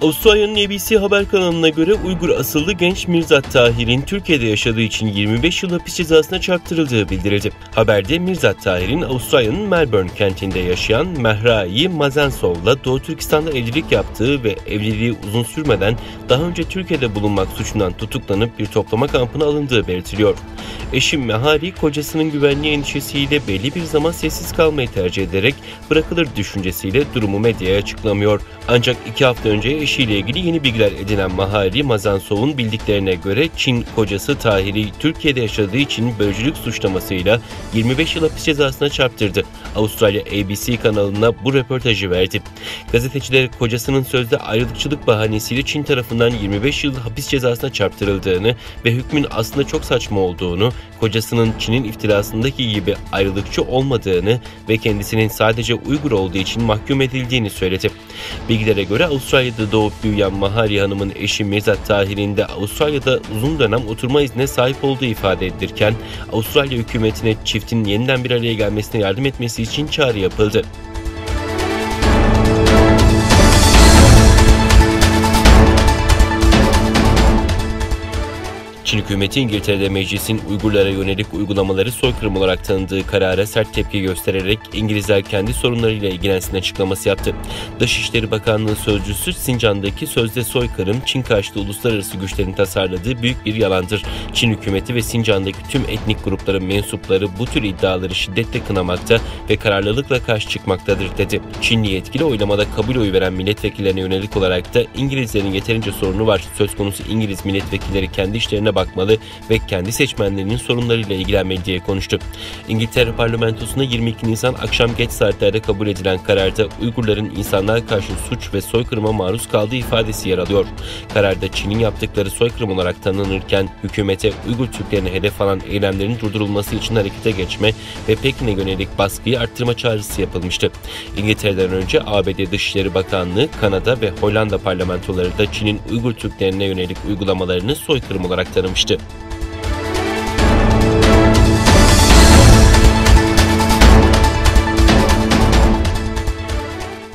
Avustralya'nın ABC haber kanalına göre Uygur asıllı genç Mirzat Tahir'in Türkiye'de yaşadığı için 25 yıl hapis cezasına çarptırıldığı bildirildi. Haberde Mirzat Tahir'in Avustralya'nın Melbourne kentinde yaşayan Mehrai Mazensov'la Doğu Türkistan'da evlilik yaptığı ve evliliği uzun sürmeden daha önce Türkiye'de bulunmak suçundan tutuklanıp bir toplama kampına alındığı belirtiliyor. Eşi Mehari, kocasının güvenliği endişesiyle belli bir zaman sessiz kalmayı tercih ederek bırakılır düşüncesiyle durumu medyaya açıklamıyor. Ancak 2 hafta önce eşiyle ilgili yeni bilgiler edinen Mehari Mazensov'un bildiklerine göre Çin kocası Tahir'i Türkiye'de yaşadığı için bölücülük suçlamasıyla 25 yıl hapis cezasına çarptırdı. Avustralya ABC kanalına bu röportajı verdi. Gazeteciler kocasının sözde ayrılıkçılık bahanesiyle Çin tarafından 25 yıl hapis cezasına çarptırıldığını ve hükmün aslında çok saçma olduğunu, kocasının Çin'in iftirasındaki gibi ayrılıkçı olmadığını ve kendisinin sadece Uygur olduğu için mahkum edildiğini söyledi. Bilgilere göre Avustralya'da doğup büyüyen Mehari Hanım'ın eşi Mirzat Tahir'in de Avustralya'da uzun dönem oturma iznine sahip olduğu ifade edilirken Avustralya hükümetine çiftin yeniden bir araya gelmesine yardım etmesi için çağrı yapıldı. Çin hükümeti İngiltere'de meclisin Uygurlara yönelik uygulamaları soykırım olarak tanıdığı karara sert tepki göstererek İngilizler kendi sorunlarıyla ilgilensin açıklaması yaptı. Dışişleri Bakanlığı sözcüsü Sincan'daki sözde soykırım Çin karşıtı uluslararası güçlerin tasarladığı büyük bir yalandır. Çin hükümeti ve Sincan'daki tüm etnik grupların mensupları bu tür iddiaları şiddetle kınamakta ve kararlılıkla karşı çıkmaktadır dedi. Çinli yetkili oylamada kabul oyu veren milletvekillerine yönelik olarak da İngilizlerin yeterince sorunu var. Söz konusu İngiliz milletvekilleri kendi işlerine bakmalı ve kendi seçmenlerinin sorunlarıyla ilgilenmeli diye konuştu. İngiltere parlamentosunda 22 Nisan akşam geç saatlerde kabul edilen kararda Uygurların insanlığa karşı suç ve soykırıma maruz kaldığı ifadesi yer alıyor. Kararda Çin'in yaptıkları soykırım olarak tanınırken hükümete Uygur Türklerine hedef alan eylemlerin durdurulması için harekete geçme ve Pekin'e yönelik baskıyı arttırma çağrısı yapılmıştı. İngiltere'den önce ABD Dışişleri Bakanlığı, Kanada ve Hollanda parlamentoları da Çin'in Uygur Türklerine yönelik uygulamalarını soykırım olarak tanımıştı.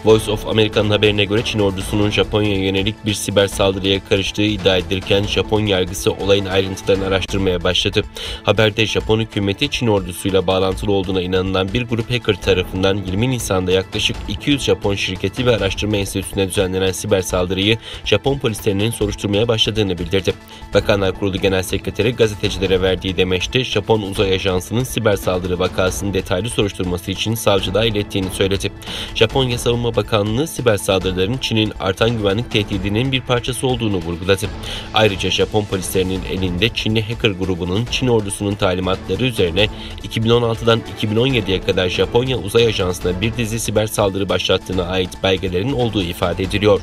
Voice of America'nın haberine göre Çin ordusunun Japonya'ya yönelik bir siber saldırıya karıştığı iddia edilirken Japon yargısı olayın ayrıntılarını araştırmaya başladı. Haberde Japon hükümeti Çin ordusuyla bağlantılı olduğuna inanılan bir grup hacker tarafından 20 Nisan'da yaklaşık 200 Japon şirketi ve araştırma enstitüsüne düzenlenen siber saldırıyı Japon polislerinin soruşturmaya başladığını bildirdi. Bakanlar Kurulu Genel Sekreteri gazetecilere verdiği demeçte Japon Uzay Ajansı'nın siber saldırı vakasının detaylı soruşturması için savcılığa ilettiğini söyledi. Japonya Savunma Bakanlığı siber saldırıların Çin'in artan güvenlik tehdidinin bir parçası olduğunu vurguladı. Ayrıca Japon polislerinin elinde Çinli hacker grubunun Çin ordusunun talimatları üzerine 2016'dan 2017'ye kadar Japonya Uzay Ajansı'na bir dizi siber saldırı başlattığına ait belgelerin olduğu ifade ediliyor.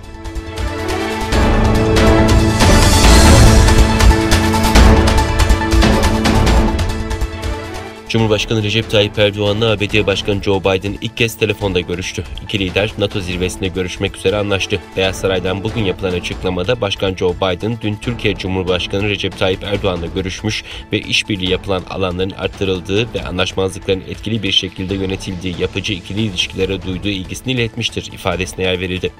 Cumhurbaşkanı Recep Tayyip Erdoğan'la ABD Başkanı Joe Biden ilk kez telefonda görüştü. İki lider NATO zirvesinde görüşmek üzere anlaştı. Beyaz Saray'dan bugün yapılan açıklamada Başkan Joe Biden dün Türkiye Cumhurbaşkanı Recep Tayyip Erdoğan'la görüşmüş ve işbirliği yapılan alanların arttırıldığı ve anlaşmazlıkların etkili bir şekilde yönetildiği yapıcı ikili ilişkilere duyduğu ilgisini iletmiştir ifadesine yer verildi.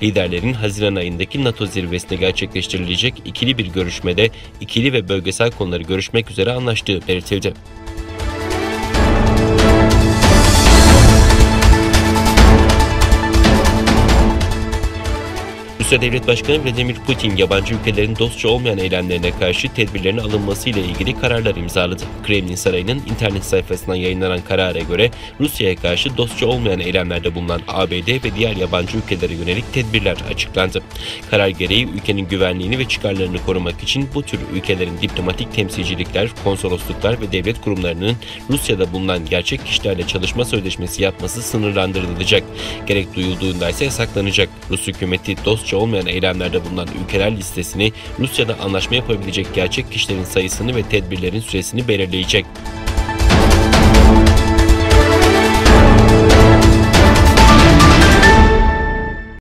Liderlerin Haziran ayındaki NATO zirvesinde gerçekleştirilecek ikili bir görüşmede ikili ve bölgesel konuları görüşmek üzere anlaştığı belirtildi. Rusya Devlet Başkanı Vladimir Putin, yabancı ülkelerin dostça olmayan eylemlerine karşı tedbirlerin alınmasıyla ilgili kararlar imzaladı. Kremlin Sarayı'nın internet sayfasından yayınlanan karara göre Rusya'ya karşı dostça olmayan eylemlerde bulunan ABD ve diğer yabancı ülkelere yönelik tedbirler açıklandı. Karar gereği ülkenin güvenliğini ve çıkarlarını korumak için bu tür ülkelerin diplomatik temsilcilikler, konsolosluklar ve devlet kurumlarının Rusya'da bulunan gerçek kişilerle çalışma sözleşmesi yapması sınırlandırılacak. Gerek duyulduğunda ise yasaklanacak. Rus hükümeti dostça olmayan eylemlerde bulunan ülkeler listesini, Rusya'da anlaşma yapabilecek gerçek kişilerin sayısını ve tedbirlerin süresini belirleyecek.